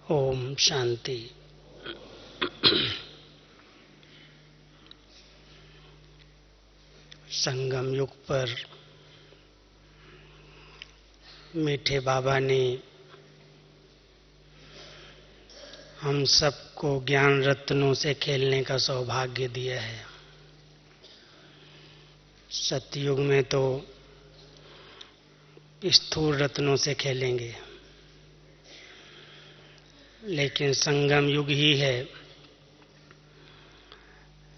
ओम शांति। संगम युग पर मीठे बाबा ने हम सबको ज्ञान रत्नों से खेलने का सौभाग्य दिया है। सतयुग में तो स्थूल रत्नों से खेलेंगे, लेकिन संगम युग ही है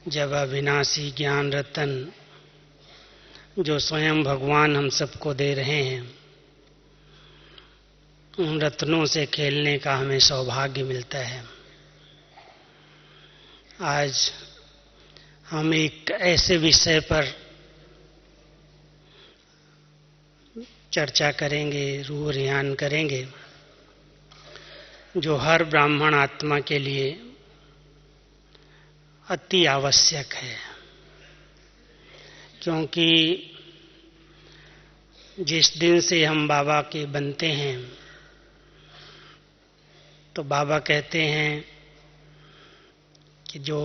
जब अविनाशी ज्ञान रत्न जो स्वयं भगवान हम सबको दे रहे हैं, उन रत्नों से खेलने का हमें सौभाग्य मिलता है। आज हम एक ऐसे विषय पर चर्चा करेंगे, रूह रियान करेंगे, जो हर ब्राह्मण आत्मा के लिए अति आवश्यक है। क्योंकि जिस दिन से हम बाबा के बनते हैं तो बाबा कहते हैं कि जो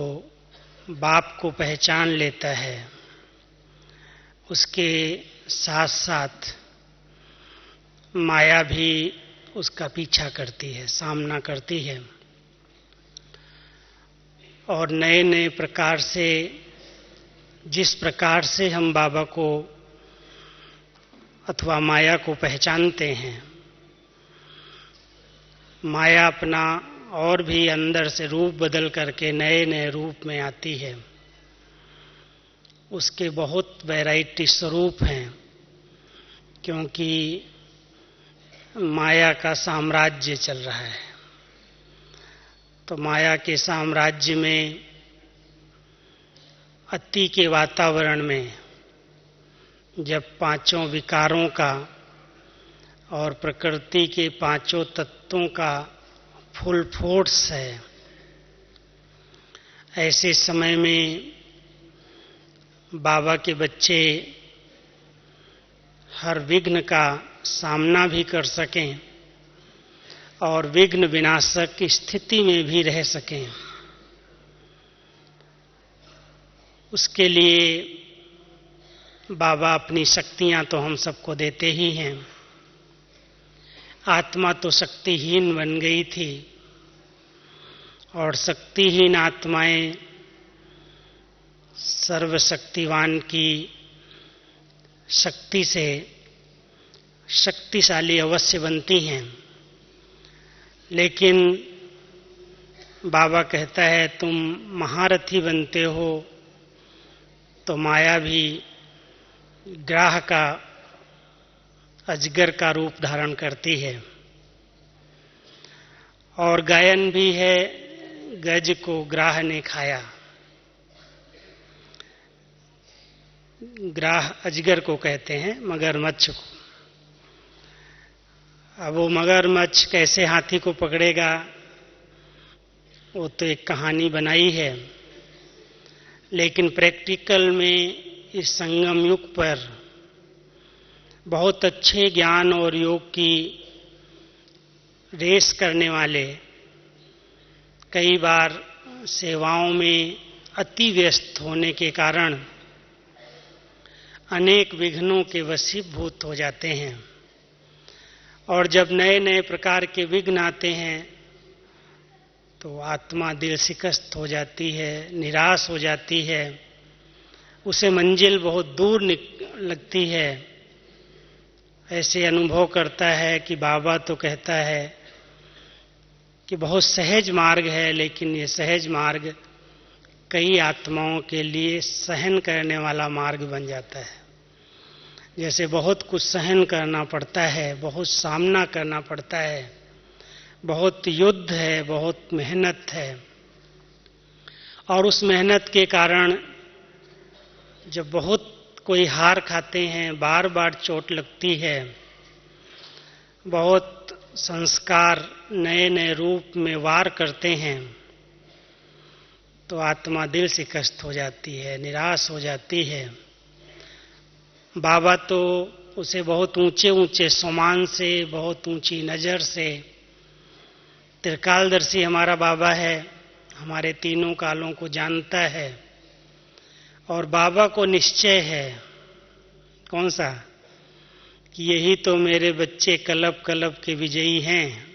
बाप को पहचान लेता है उसके साथ साथ माया भी उसका पीछा करती है, सामना करती है, और नए नए प्रकार से जिस प्रकार से हम बाबा को अथवा माया को पहचानते हैं, माया अपना और भी अंदर से रूप बदल करके नए नए रूप में आती है। उसके बहुत वैरायटी स्वरूप हैं, क्योंकि माया का साम्राज्य चल रहा है। तो माया के साम्राज्य में अति के वातावरण में जब पांचों विकारों का और प्रकृति के पांचों तत्वों का फुल फोर्स है, ऐसे समय में बाबा के बच्चे हर विघ्न का सामना भी कर सकें और विघ्न विनाशक की स्थिति में भी रह सकें, उसके लिए बाबा अपनी शक्तियां तो हम सबको देते ही हैं। आत्मा तो शक्तिहीन बन गई थी और शक्तिहीन आत्माएं सर्वशक्तिवान की शक्ति से शक्तिशाली अवश्य बनती हैं। लेकिन बाबा कहता है तुम महारथी बनते हो तो माया भी ग्राह का, अजगर का रूप धारण करती है। और गायन भी है, गज को ग्राह ने खाया। ग्राह अजगर को कहते हैं, मगरमच्छ को। अब वो मगरमच्छ कैसे हाथी को पकड़ेगा, वो तो एक कहानी बनाई है। लेकिन प्रैक्टिकल में इस संगम युग पर बहुत अच्छे ज्ञान और योग की रेस करने वाले कई बार सेवाओं में अति व्यस्त होने के कारण अनेक विघ्नों के वशीभूत हो जाते हैं। और जब नए नए प्रकार के विघ्न आते हैं तो आत्मा दिल शिकस्त हो जाती है, निराश हो जाती है, उसे मंजिल बहुत दूर लगती है। ऐसे अनुभव करता है कि बाबा तो कहता है कि बहुत सहज मार्ग है, लेकिन ये सहज मार्ग कई आत्माओं के लिए सहन करने वाला मार्ग बन जाता है। जैसे बहुत कुछ सहन करना पड़ता है, बहुत सामना करना पड़ता है, बहुत युद्ध है, बहुत मेहनत है, और उस मेहनत के कारण जब बहुत कोई हार खाते हैं, बार बार चोट लगती है, बहुत संस्कार नए नए रूप में वार करते हैं, तो आत्मा दिल शिकस्त हो जाती है, निराश हो जाती है। बाबा तो उसे बहुत ऊंचे ऊंचे सम्मान से, बहुत ऊंची नज़र से त्रिकालदर्शी हमारा बाबा है, हमारे तीनों कालों को जानता है और बाबा को निश्चय है कौन सा, कि यही तो मेरे बच्चे कलब कलब के विजयी हैं,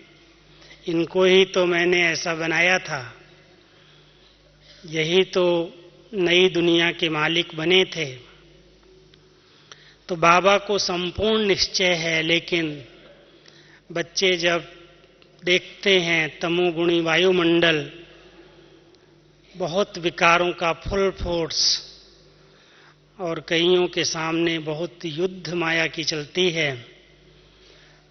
इनको ही तो मैंने ऐसा बनाया था, यही तो नई दुनिया के मालिक बने थे। तो बाबा को संपूर्ण निश्चय है, लेकिन बच्चे जब देखते हैं तमोगुणी वायुमंडल, बहुत विकारों का फुल फोर्स, और कईयों के सामने बहुत युद्ध माया की चलती है,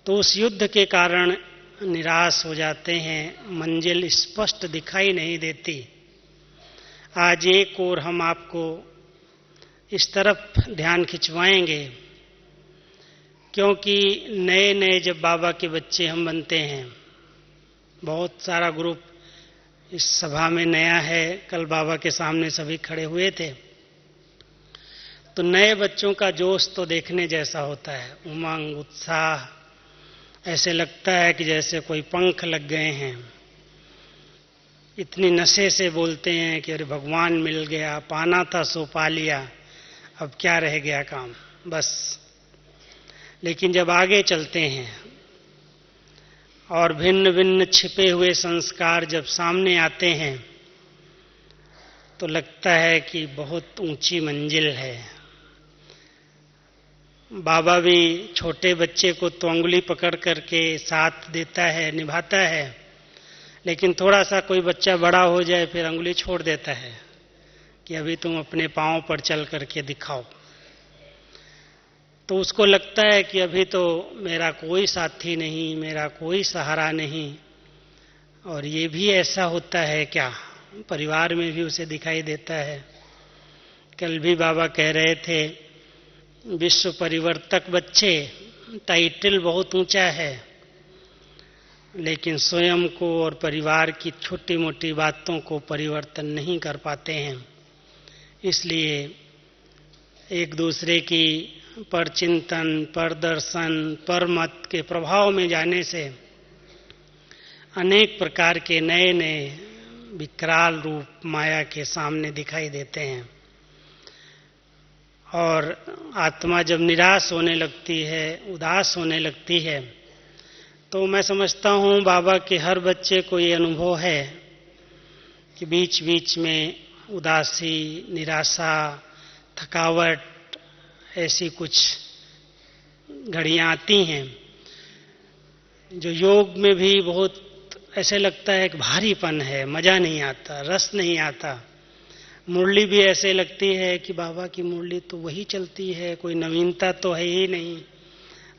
तो उस युद्ध के कारण निराश हो जाते हैं, मंजिल स्पष्ट दिखाई नहीं देती। आज एक और हम आपको इस तरफ ध्यान खिंचवाएंगे, क्योंकि नए नए जब बाबा के बच्चे हम बनते हैं, बहुत सारा ग्रुप इस सभा में नया है, कल बाबा के सामने सभी खड़े हुए थे, तो नए बच्चों का जोश तो देखने जैसा होता है, उमंग उत्साह, ऐसे लगता है कि जैसे कोई पंख लग गए हैं, इतनी नशे से बोलते हैं कि अरे भगवान मिल गया, पाना था सो पा लिया, अब क्या रह गया काम, बस। लेकिन जब आगे चलते हैं और भिन्न भिन्न छिपे हुए संस्कार जब सामने आते हैं, तो लगता है कि बहुत ऊंची मंजिल है। बाबा भी छोटे बच्चे को तो उंगली पकड़ करके साथ देता है, निभाता है, लेकिन थोड़ा सा कोई बच्चा बड़ा हो जाए फिर उंगली छोड़ देता है कि अभी तुम अपने पांव पर चल करके दिखाओ। तो उसको लगता है कि अभी तो मेरा कोई साथी नहीं, मेरा कोई सहारा नहीं। और ये भी ऐसा होता है क्या, परिवार में भी उसे दिखाई देता है। कल भी बाबा कह रहे थे, विश्व परिवर्तक बच्चे, टाइटल बहुत ऊंचा है, लेकिन स्वयं को और परिवार की छोटी मोटी बातों को परिवर्तन नहीं कर पाते हैं। इसलिए एक दूसरे की पर चिंतन, पर दर्शन, पर मत के प्रभाव में जाने से अनेक प्रकार के नए नए विकराल रूप माया के सामने दिखाई देते हैं। और आत्मा जब निराश होने लगती है, उदास होने लगती है, तो मैं समझता हूँ बाबा के हर बच्चे को ये अनुभव है कि बीच बीच में उदासी, निराशा, थकावट, ऐसी कुछ घड़ियाँ आती हैं जो योग में भी बहुत ऐसे लगता है कि भारीपन है, मजा नहीं आता, रस नहीं आता। मुरली भी ऐसे लगती है कि बाबा की मुरली तो वही चलती है, कोई नवीनता तो है ही नहीं।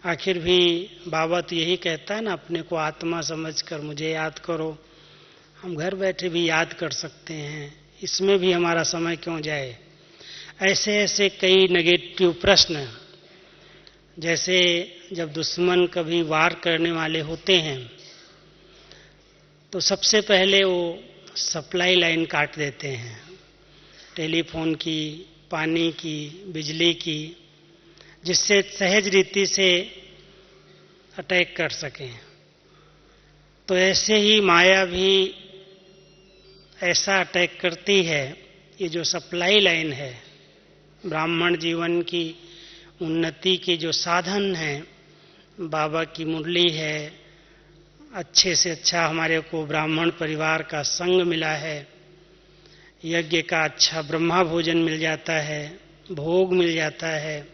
आखिर भी बाबा तो यही कहता है ना, अपने को आत्मा समझकर मुझे याद करो। हम घर बैठे भी याद कर सकते हैं, इसमें भी हमारा समय क्यों जाए। ऐसे ऐसे कई नेगेटिव प्रश्न, जैसे जब दुश्मन कभी वार करने वाले होते हैं तो सबसे पहले वो सप्लाई लाइन काट देते हैं, टेलीफोन की, पानी की, बिजली की, जिससे सहज रीति से अटैक कर सकें। तो ऐसे ही माया भी ऐसा अटैक करती है। ये जो सप्लाई लाइन है, ब्राह्मण जीवन की उन्नति के जो साधन हैं, बाबा की मुरली है, अच्छे से अच्छा हमारे को ब्राह्मण परिवार का संग मिला है, यज्ञ का अच्छा ब्रह्मा भोजन मिल जाता है, भोग मिल जाता है,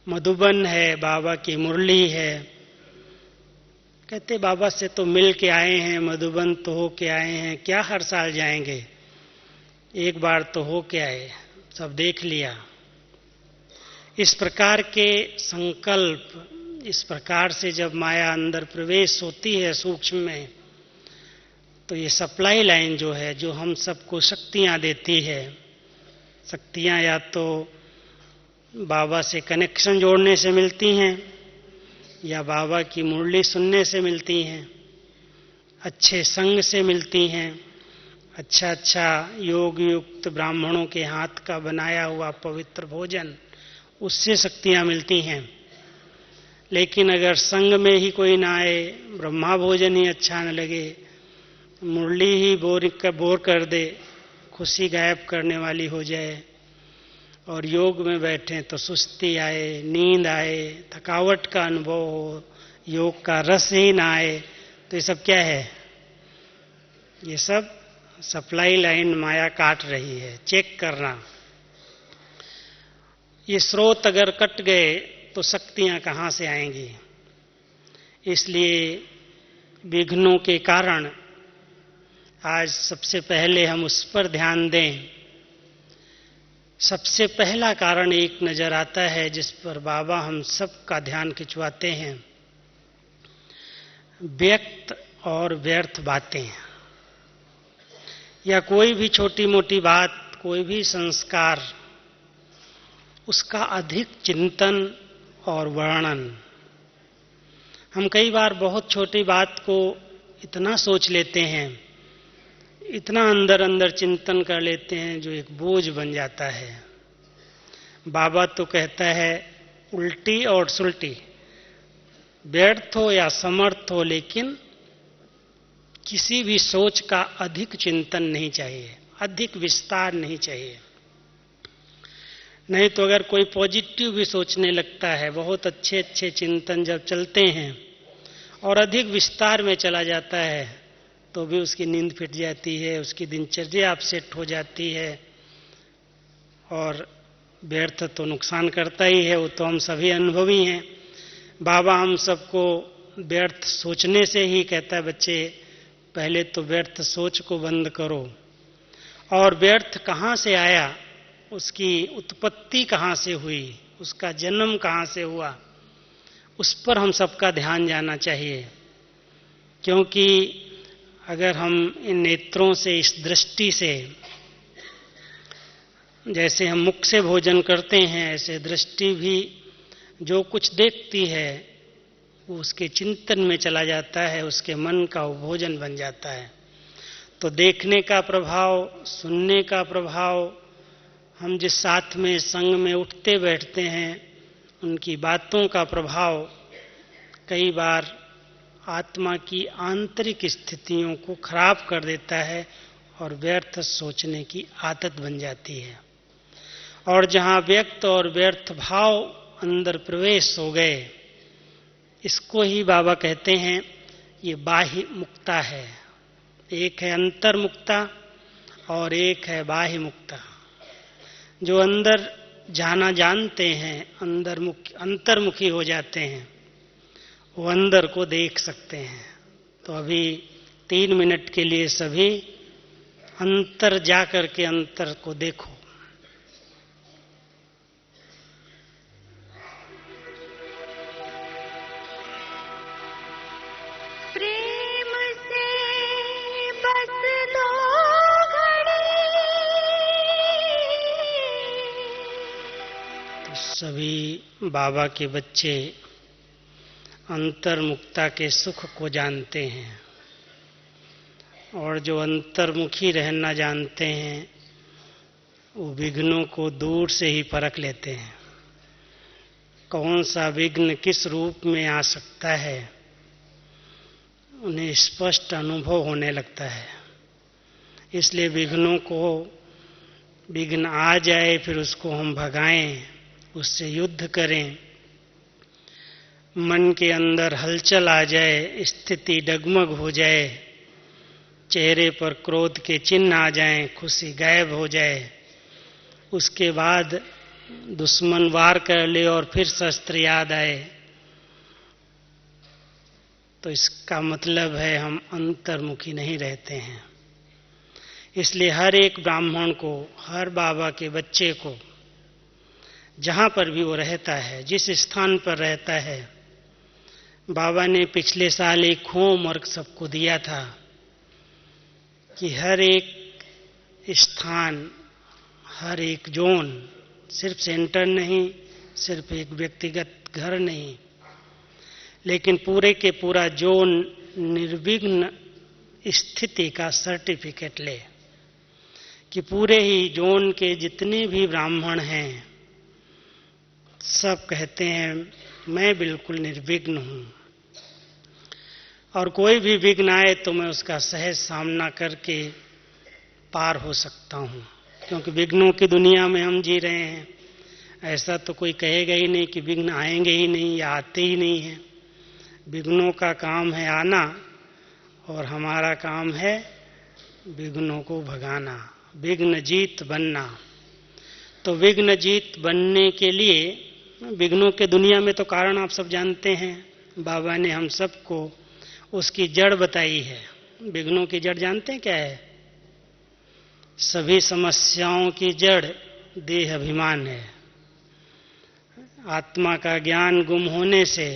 मधुबन है, बाबा की मुरली है। कहते बाबा से तो मिल के आए हैं, मधुबन तो हो के आए हैं, क्या हर साल जाएंगे, एक बार तो हो के आए, सब देख लिया। इस प्रकार के संकल्प, इस प्रकार से जब माया अंदर प्रवेश होती है सूक्ष्म में, तो ये सप्लाई लाइन जो है, जो हम सबको शक्तियां देती है, शक्तियां या तो बाबा से कनेक्शन जोड़ने से मिलती हैं या बाबा की मुरली सुनने से मिलती हैं, अच्छे संग से मिलती हैं, अच्छा अच्छा योग युक्त ब्राह्मणों के हाथ का बनाया हुआ पवित्र भोजन, उससे शक्तियां मिलती हैं। लेकिन अगर संग में ही कोई ना आए, ब्रह्मा भोजन ही अच्छा न लगे, मुरली ही बोर कर दे, खुशी गायब करने वाली हो जाए, और योग में बैठें तो सुस्ती आए, नींद आए, थकावट का अनुभव हो, योग का रस ही ना आए, तो ये सब क्या है? ये सब सप्लाई लाइन माया काट रही है। चेक करना, ये स्रोत अगर कट गए तो शक्तियां कहां से आएंगी? इसलिए विघ्नों के कारण आज सबसे पहले हम उस पर ध्यान दें। सबसे पहला कारण एक नजर आता है जिस पर बाबा हम सबका ध्यान खिंचवाते हैं, व्यक्त और व्यर्थ बातें, या कोई भी छोटी मोटी बात, कोई भी संस्कार, उसका अधिक चिंतन और वर्णन। हम कई बार बहुत छोटी बात को इतना सोच लेते हैं, इतना अंदर अंदर चिंतन कर लेते हैं, जो एक बोझ बन जाता है। बाबा तो कहता है उल्टी और सुलटी, व्यर्थ हो या समर्थ हो, लेकिन किसी भी सोच का अधिक चिंतन नहीं चाहिए, अधिक विस्तार नहीं चाहिए। नहीं तो अगर कोई पॉजिटिव भी सोचने लगता है, बहुत अच्छे अच्छे चिंतन जब चलते हैं और अधिक विस्तार में चला जाता है, तो भी उसकी नींद फिट जाती है, उसकी दिनचर्या अपसेट हो जाती है, और व्यर्थ तो नुकसान करता ही है, वो तो हम सभी अनुभवी हैं। बाबा हम सबको व्यर्थ सोचने से ही कहता है, बच्चे पहले तो व्यर्थ सोच को बंद करो। और व्यर्थ कहाँ से आया, उसकी उत्पत्ति कहाँ से हुई, उसका जन्म कहाँ से हुआ, उस पर हम सबका ध्यान जाना चाहिए। क्योंकि अगर हम इन नेत्रों से, इस दृष्टि से, जैसे हम मुख से भोजन करते हैं, ऐसे दृष्टि भी जो कुछ देखती है वो उसके चिंतन में चला जाता है, उसके मन का वो भोजन बन जाता है। तो देखने का प्रभाव, सुनने का प्रभाव, हम जिस साथ में संग में उठते बैठते हैं उनकी बातों का प्रभाव कई बार आत्मा की आंतरिक स्थितियों को खराब कर देता है और व्यर्थ सोचने की आदत बन जाती है। और जहाँ व्यक्त और व्यर्थ भाव अंदर प्रवेश हो गए, इसको ही बाबा कहते हैं ये बाह्य मुक्ता है। एक है अंतर मुक्ता और एक है बाह्य मुक्ता। जो अंदर जाना जानते हैं, अंतर्मुखी हो जाते हैं, वो अंदर को देख सकते हैं। तो अभी 3 मिनट के लिए सभी अंतर जा करके अंतर को देखो। प्रेम से बस दो घड़ी, तो सभी बाबा के बच्चे अंतर्मुक्ता के सुख को जानते हैं, और जो अंतर्मुखी रहना जानते हैं वो विघ्नों को दूर से ही परख लेते हैं। कौन सा विघ्न किस रूप में आ सकता है, उन्हें स्पष्ट अनुभव होने लगता है। इसलिए विघ्न आ जाए फिर उसको हम भगाएं, उससे युद्ध करें। मन के अंदर हलचल आ जाए, स्थिति डगमग हो जाए, चेहरे पर क्रोध के चिन्ह आ जाएं, खुशी गायब हो जाए, उसके बाद दुश्मन वार कर ले और फिर शस्त्र याद आए, तो इसका मतलब है हम अंतर्मुखी नहीं रहते हैं। इसलिए हर एक ब्राह्मण को, हर बाबा के बच्चे को, जहां पर भी वो रहता है, जिस स्थान पर रहता है, बाबा ने पिछले साल एक होमवर्क सबको दिया था कि हर एक स्थान, हर एक जोन, सिर्फ सेंटर नहीं, सिर्फ एक व्यक्तिगत घर नहीं, लेकिन पूरे के पूरा जोन निर्विघ्न स्थिति का सर्टिफिकेट ले, कि पूरे ही जोन के जितने भी ब्राह्मण हैं सब कहते हैं मैं बिल्कुल निर्विघ्न हूं और कोई भी विघ्न आए तो मैं उसका सहज सामना करके पार हो सकता हूं, क्योंकि विघ्नों की दुनिया में हम जी रहे हैं। ऐसा तो कोई कहेगा ही नहीं कि विघ्न आएंगे ही नहीं या आते ही नहीं हैं। विघ्नों का काम है आना और हमारा काम है विघ्नों को भगाना, विघ्न जीत बनना। तो विघ्न जीत बनने के लिए विघ्नों के दुनिया में तो कारण आप सब जानते हैं। बाबा ने हम सबको उसकी जड़ बताई है। विघ्नों की जड़ जानते हैं क्या है? सभी समस्याओं की जड़ देह अभिमान है। आत्मा का ज्ञान गुम होने से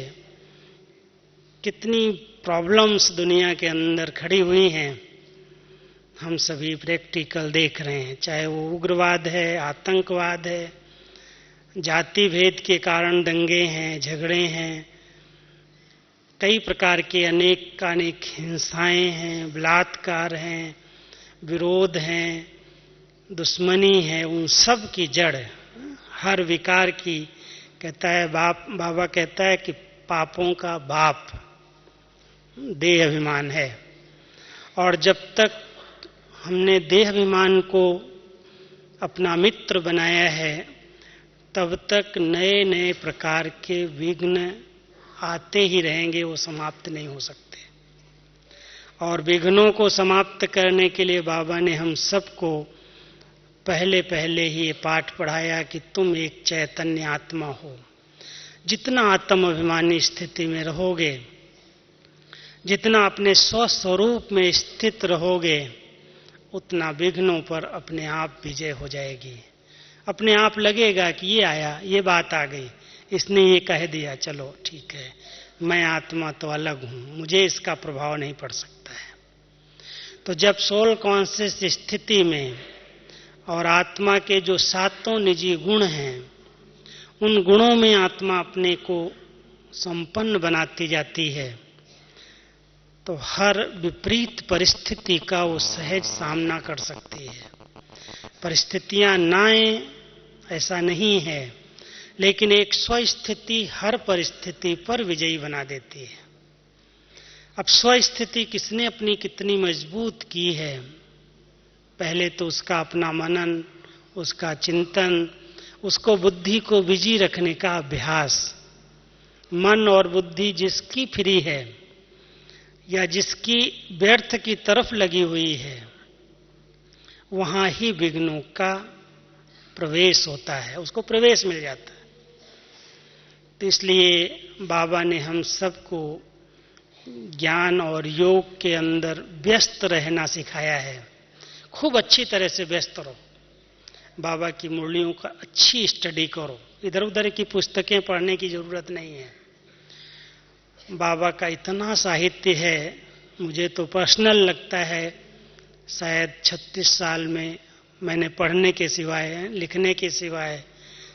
कितनी प्रॉब्लम्स दुनिया के अंदर खड़ी हुई हैं, हम सभी प्रैक्टिकल देख रहे हैं। चाहे वो उग्रवाद है, आतंकवाद है, जाति भेद के कारण दंगे हैं, झगड़े हैं, कई प्रकार के अनेक हिंसाएं हैं, बलात्कार हैं, विरोध हैं, दुश्मनी है। उन सब की जड़ हर विकार की कहता है बाबा कहता है कि पापों का बाप देह अभिमान है। और जब तक हमने देह अभिमान को अपना मित्र बनाया है तब तक नए नए प्रकार के विघ्न आते ही रहेंगे, वो समाप्त नहीं हो सकते। और विघ्नों को समाप्त करने के लिए बाबा ने हम सबको पहले ही ये पाठ पढ़ाया कि तुम एक चैतन्य आत्मा हो। जितना आत्म अभिमानी स्थिति में रहोगे, जितना अपने स्वस्वरूप में स्थित रहोगे, उतना विघ्नों पर अपने आप विजय हो जाएगी। अपने आप लगेगा कि ये आया, ये बात आ गई, इसने ये कह दिया, चलो ठीक है, मैं आत्मा तो अलग हूं, मुझे इसका प्रभाव नहीं पड़ सकता है। तो जब सोल कॉन्शियस स्थिति में और आत्मा के जो सातों निजी गुण हैं, उन गुणों में आत्मा अपने को संपन्न बनाती जाती है, तो हर विपरीत परिस्थिति का वो सहज सामना कर सकती है। परिस्थितियां ना आए ऐसा नहीं है, लेकिन एक स्वस्थिति हर परिस्थिति पर विजयी बना देती है। अब स्वस्थिति किसने अपनी कितनी मजबूत की है? पहले तो उसका अपना मनन, उसका चिंतन, उसको बुद्धि को बिजी रखने का अभ्यास। मन और बुद्धि जिसकी फ्री है या जिसकी व्यर्थ की तरफ लगी हुई है, वहां ही विघ्नों का प्रवेश होता है, उसको प्रवेश मिल जाता है। तो इसलिए बाबा ने हम सबको ज्ञान और योग के अंदर व्यस्त रहना सिखाया है। खूब अच्छी तरह से व्यस्त रहो, बाबा की मुरलियों का अच्छी स्टडी करो, इधर उधर की पुस्तकें पढ़ने की जरूरत नहीं है। बाबा का इतना साहित्य है, मुझे तो पर्सनल लगता है शायद 36 साल में मैंने पढ़ने के सिवाय, लिखने के सिवाय,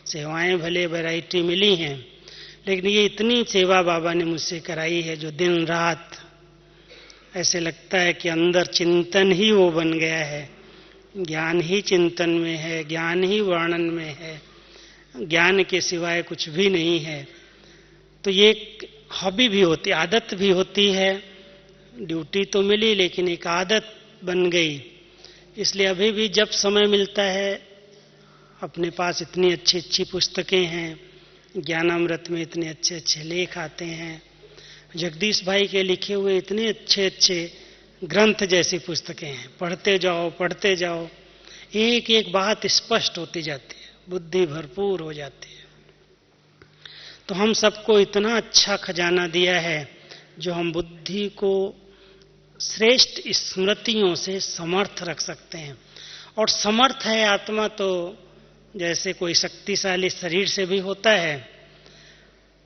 सेवाएं भले वैरायटी मिली हैं, लेकिन ये इतनी सेवा बाबा ने मुझसे कराई है जो दिन रात ऐसे लगता है कि अंदर चिंतन ही वो बन गया है। ज्ञान ही चिंतन में है, ज्ञान ही वर्णन में है, ज्ञान के सिवाय कुछ भी नहीं है। तो ये एक हॉबी भी होती, आदत भी होती है। ड्यूटी तो मिली लेकिन एक आदत बन गई। इसलिए अभी भी जब समय मिलता है, अपने पास इतनी अच्छी अच्छी पुस्तकें हैं, ज्ञानामृत में इतने अच्छे अच्छे लेख आते हैं, जगदीश भाई के लिखे हुए इतने अच्छे अच्छे ग्रंथ जैसी पुस्तकें हैं, पढ़ते जाओ, एक एक बात स्पष्ट होती जाती है, बुद्धि भरपूर हो जाती है। तो हम सबको इतना अच्छा खजाना दिया है जो हम बुद्धि को श्रेष्ठ स्मृतियों से समर्थ रख सकते हैं। और समर्थ है आत्मा तो जैसे कोई शक्तिशाली शरीर से भी होता है।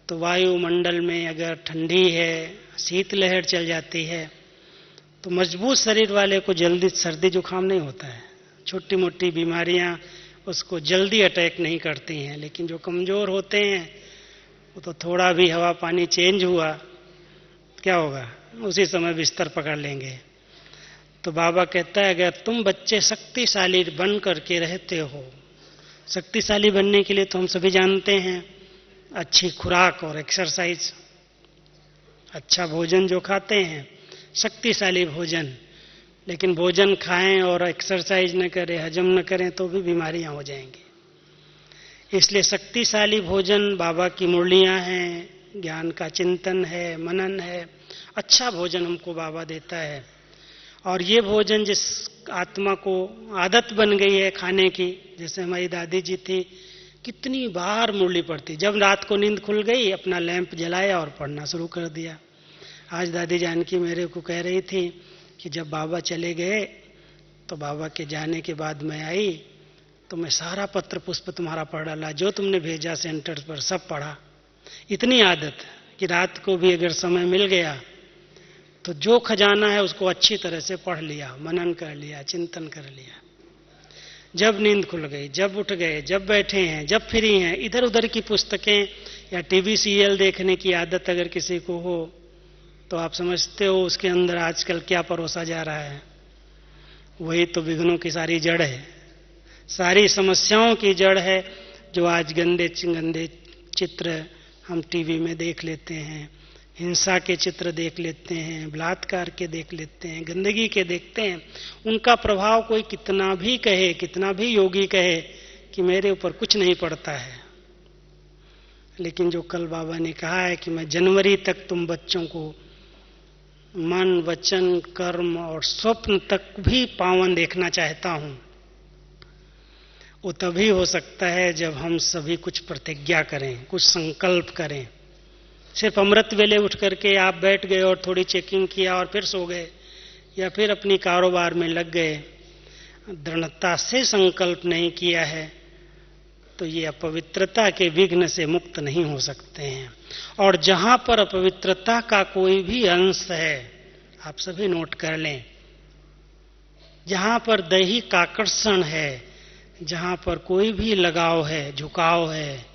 तो वायुमंडल में अगर ठंडी है, शीतलहर चल जाती है, तो मजबूत शरीर वाले को जल्दी सर्दी जुकाम नहीं होता है, छोटी मोटी बीमारियां उसको जल्दी अटैक नहीं करती हैं। लेकिन जो कमजोर होते हैं वो तो थोड़ा भी हवा पानी चेंज हुआ क्या होगा, उसी समय बिस्तर पकड़ लेंगे। तो बाबा कहता है अगर तुम बच्चे शक्तिशाली बन करके रहते हो, शक्तिशाली बनने के लिए तो हम सभी जानते हैं अच्छी खुराक और एक्सरसाइज, अच्छा भोजन जो खाते हैं, शक्तिशाली भोजन, लेकिन भोजन खाएं और एक्सरसाइज न करें, हजम न करें तो भी बीमारियां हो जाएंगी। इसलिए शक्तिशाली भोजन बाबा की मुरलियां हैं, ज्ञान का चिंतन है, मनन है, अच्छा भोजन हमको बाबा देता है। और ये भोजन जिस आत्मा को आदत बन गई है खाने की, जैसे हमारी दादी जी थी, कितनी बार मुरली पढ़ती, जब रात को नींद खुल गई अपना लैंप जलाया और पढ़ना शुरू कर दिया। आज दादी जानकी मेरे को कह रही थी कि जब बाबा चले गए तो बाबा के जाने के बाद मैं आई तो मैं सारा पत्र पुष्प तुम्हारा पढ़ डाला, जो तुमने भेजा सेंटर पर सब पढ़ा। इतनी आदत कि रात को भी अगर समय मिल गया तो जो खजाना है उसको अच्छी तरह से पढ़ लिया, मनन कर लिया, चिंतन कर लिया। जब नींद खुल गई, जब उठ गए, जब बैठे हैं, जब फ्री हैं, इधर उधर की पुस्तकें या टीवी सीरियल देखने की आदत अगर किसी को हो तो आप समझते हो उसके अंदर आजकल क्या परोसा जा रहा है। वही तो विघ्नों की सारी जड़ है, सारी समस्याओं की जड़ है, जो आज गंदे गंदे चित्र हम टीवी में देख लेते हैं, हिंसा के चित्र देख लेते हैं, बलात्कार के देख लेते हैं, गंदगी के देखते हैं। उनका प्रभाव कोई कितना भी कहे, कितना भी योगी कहे कि मेरे ऊपर कुछ नहीं पड़ता है, लेकिन जो कल बाबा ने कहा है कि मैं जनवरी तक तुम बच्चों को मन, वचन, कर्म और स्वप्न तक भी पावन देखना चाहता हूं, वो तभी हो सकता है जब हम सभी कुछ प्रतिज्ञा करें, कुछ संकल्प करें। सिर्फ अमृत वेले उठ करके आप बैठ गए और थोड़ी चेकिंग किया और फिर सो गए, या फिर अपनी कारोबार में लग गए, दृढ़ता से संकल्प नहीं किया है तो ये अपवित्रता के विघ्न से मुक्त नहीं हो सकते हैं। और जहां पर अपवित्रता का कोई भी अंश है, आप सभी नोट कर लें, जहां पर दैहिक आकर्षण है, जहां पर कोई भी लगाव है, झुकाव है,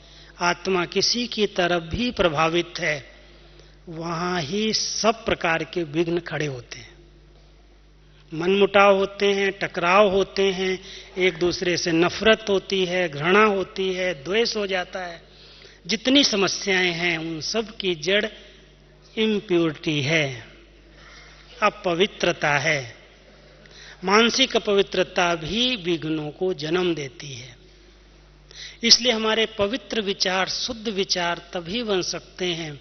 आत्मा किसी की तरफ भी प्रभावित है, वहां ही सब प्रकार के विघ्न खड़े होते हैं। मनमुटाव होते हैं, टकराव होते हैं, एक दूसरे से नफरत होती है, घृणा होती है, द्वेष हो जाता है। जितनी समस्याएं हैं उन सब की जड़ इम्प्योरिटी है, अपवित्रता है। मानसिक अपवित्रता भी विघ्नों को जन्म देती है। इसलिए हमारे पवित्र विचार, शुद्ध विचार तभी बन सकते हैं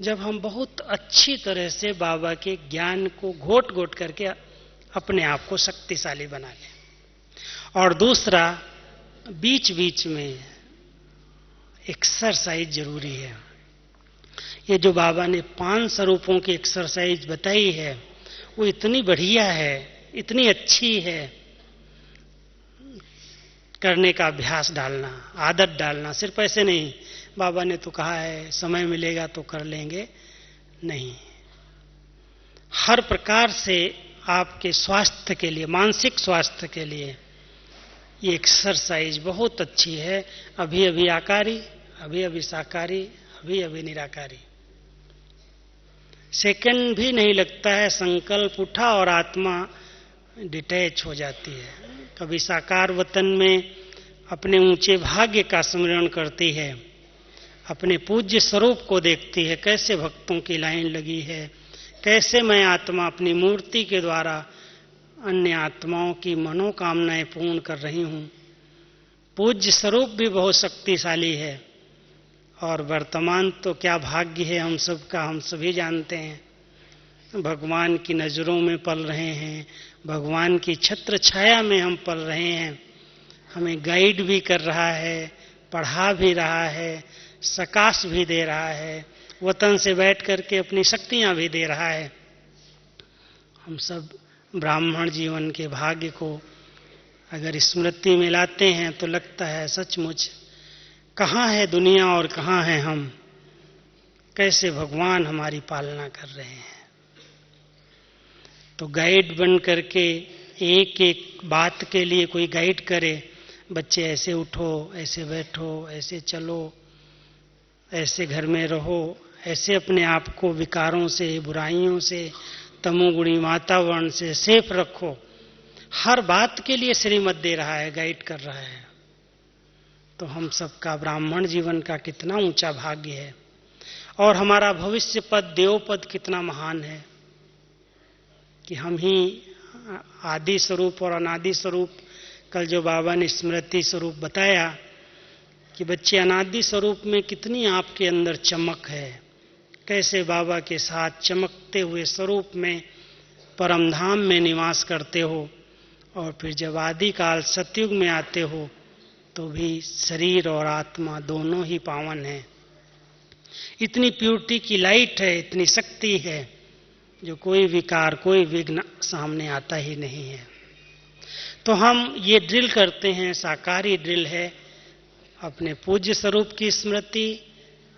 जब हम बहुत अच्छी तरह से बाबा के ज्ञान को घोट घोट करके अपने आप को शक्तिशाली बना लें। और दूसरा, बीच बीच में एक्सरसाइज जरूरी है। ये जो बाबा ने 5 स्वरूपों की एक्सरसाइज बताई है वो इतनी बढ़िया है, इतनी अच्छी है। करने का अभ्यास डालना, आदत डालना, सिर्फ ऐसे नहीं बाबा ने तो कहा है समय मिलेगा तो कर लेंगे, नहीं, हर प्रकार से आपके स्वास्थ्य के लिए, मानसिक स्वास्थ्य के लिए ये एक्सरसाइज बहुत अच्छी है। अभी अभी आकारी, अभी अभी साकारी, अभी अभी निराकारी। सेकंड भी नहीं लगता है, संकल्प उठा और आत्मा डिटैच हो जाती है। कभी साकार वतन में अपने ऊंचे भाग्य का स्मरण करती है, अपने पूज्य स्वरूप को देखती है, कैसे भक्तों की लाइन लगी है, कैसे मैं आत्मा अपनी मूर्ति के द्वारा अन्य आत्माओं की मनोकामनाएं पूर्ण कर रही हूं। पूज्य स्वरूप भी बहुत शक्तिशाली है और वर्तमान तो क्या भाग्य है हम सबका, हम सभी जानते हैं। भगवान की नजरों में पल रहे हैं, भगवान की छत्र छाया में हम पल रहे हैं। हमें गाइड भी कर रहा है, पढ़ा भी रहा है, सकाश भी दे रहा है, वतन से बैठ करके अपनी शक्तियां भी दे रहा है। हम सब ब्राह्मण जीवन के भाग्य को अगर स्मृति में लाते हैं तो लगता है सचमुच कहाँ है दुनिया और कहाँ है हम, कैसे भगवान हमारी पालना कर रहे हैं। तो गाइड बन करके एक एक बात के लिए कोई गाइड करे, बच्चे ऐसे उठो, ऐसे बैठो, ऐसे चलो, ऐसे घर में रहो, ऐसे अपने आप को विकारों से, बुराइयों से, तमोगुणी वातावरण से सेफ रखो। हर बात के लिए श्रीमत दे रहा है, गाइड कर रहा है। तो हम सबका ब्राह्मण जीवन का कितना ऊंचा भाग्य है, और हमारा भविष्य पद देव पद कितना महान है कि हम ही आदि स्वरूप और अनादि स्वरूप। कल जो बाबा ने स्मृति स्वरूप बताया कि बच्चे अनादि स्वरूप में कितनी आपके अंदर चमक है, कैसे बाबा के साथ चमकते हुए स्वरूप में परमधाम में निवास करते हो, और फिर जब आदि काल सतयुग में आते हो तो भी शरीर और आत्मा दोनों ही पावन है। इतनी प्यूरिटी की लाइट है, इतनी शक्ति है, जो कोई विकार कोई विघ्न सामने आता ही नहीं है। तो हम ये ड्रिल करते हैं, साकारी ड्रिल है, अपने पूज्य स्वरूप की स्मृति,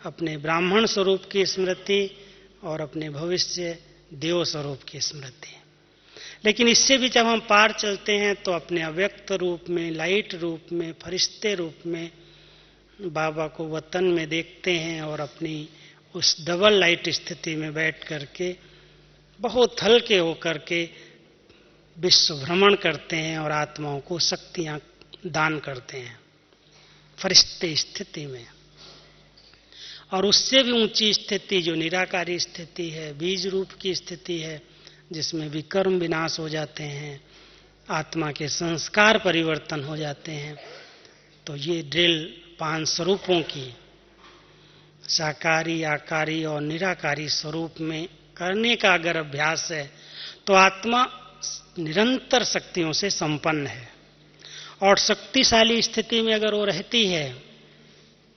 अपने ब्राह्मण स्वरूप की स्मृति और अपने भविष्य देव स्वरूप की स्मृति। लेकिन इससे भी जब हम पार चलते हैं तो अपने अव्यक्त रूप में, लाइट रूप में, फरिश्ते रूप में बाबा को वतन में देखते हैं, और अपनी उस डबल लाइट स्थिति में बैठ करके बहुत हल्के होकर के विश्व भ्रमण करते हैं और आत्माओं को शक्तियां दान करते हैं फरिश्ते स्थिति में। और उससे भी ऊंची स्थिति जो निराकारी स्थिति है, बीज रूप की स्थिति है, जिसमें विकर्म विनाश हो जाते हैं, आत्मा के संस्कार परिवर्तन हो जाते हैं। तो ये ड्रिल 5 स्वरूपों की, साकारी, आकारी और निराकारी स्वरूप में करने का अगर अभ्यास है तो आत्मा निरंतर शक्तियों से संपन्न है। और शक्तिशाली स्थिति में अगर वो रहती है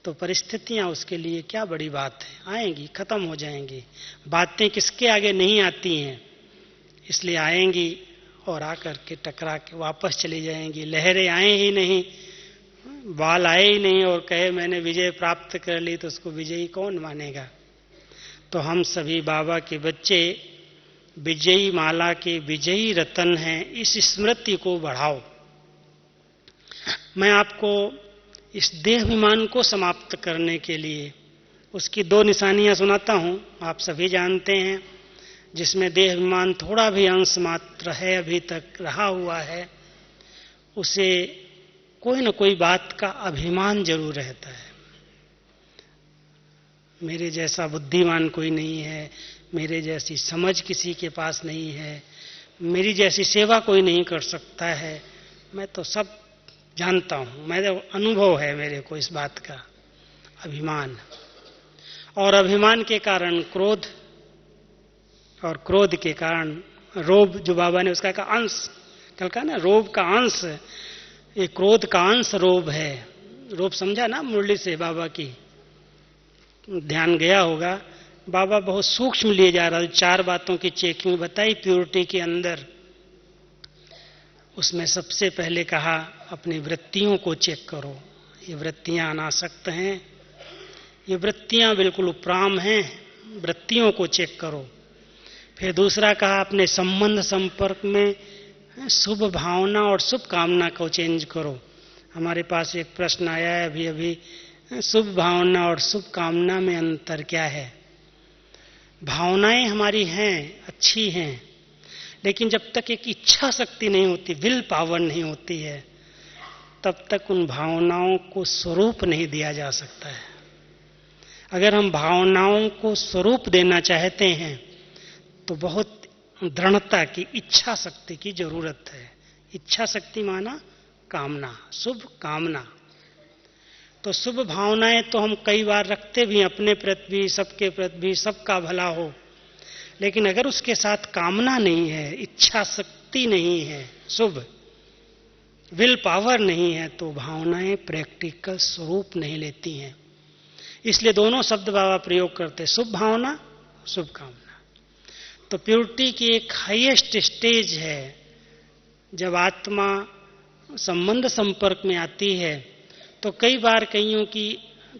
तो परिस्थितियां उसके लिए क्या बड़ी बात है, आएंगी, खत्म हो जाएंगी। बातें किसके आगे नहीं आती हैं, इसलिए आएंगी और आकर के टकरा के वापस चली जाएंगी। लहरें आए ही नहीं, बाल आए ही नहीं और कहे मैंने विजय प्राप्त कर ली, तो उसको विजयी कौन मानेगा। तो हम सभी बाबा के बच्चे विजयी माला के विजयी रतन हैं। इस स्मृति को बढ़ाओ। मैं आपको इस देहाभिमान को समाप्त करने के लिए उसकी 2 निशानियां सुनाता हूं। आप सभी जानते हैं, जिसमें देहाभिमान थोड़ा भी अंश मात्र है, अभी तक रहा हुआ है, उसे कोई न कोई बात का अभिमान जरूर रहता है। मेरे जैसा बुद्धिमान कोई नहीं है, मेरे जैसी समझ किसी के पास नहीं है, मेरी जैसी सेवा कोई नहीं कर सकता है, मैं तो सब जानता हूं, मेरा अनुभव है मेरे को इस बात का। अभिमान, और अभिमान के कारण क्रोध, और क्रोध के कारण रोब, जो बाबा ने उसका कहा अंश, कल का ना रोब का अंश, ये क्रोध का अंश रोब है। रोब समझा ना मुरली से बाबा की, ध्यान गया होगा। बाबा बहुत सूक्ष्म लिए जा रहा है, 4 बातों की चेकिंग बताई प्योरिटी के अंदर। उसमें सबसे पहले कहा अपनी वृत्तियों को चेक करो, ये वृत्तियां अनासक्त हैं, ये वृत्तियां बिल्कुल उपराम हैं, वृत्तियों को चेक करो। फिर दूसरा कहा अपने संबंध संपर्क में शुभ भावना और शुभ कामना को चेंज करो। हमारे पास एक प्रश्न आया है अभी अभी, शुभ भावना और शुभ कामना में अंतर क्या है। भावनाएं हमारी हैं, अच्छी हैं, लेकिन जब तक एक इच्छा शक्ति नहीं होती, विल पावर नहीं होती है, तब तक उन भावनाओं को स्वरूप नहीं दिया जा सकता है। अगर हम भावनाओं को स्वरूप देना चाहते हैं तो बहुत दृढ़ता की, इच्छा शक्ति की जरूरत है। इच्छा शक्ति माना कामना, शुभ कामना। तो शुभ भावनाएं तो हम कई बार रखते भी, अपने प्रति भी, सबके प्रति भी, सबका भला हो, लेकिन अगर उसके साथ कामना नहीं है, इच्छा शक्ति नहीं है, शुभ विल पावर नहीं है, तो भावनाएं प्रैक्टिकल स्वरूप नहीं लेती हैं। इसलिए दोनों शब्द बाबा प्रयोग करते, शुभ भावना, शुभ कामना। तो प्योरिटी की एक हाईएस्ट स्टेज है जब आत्मा संबंध संपर्क में आती है। तो कई बार कईयों की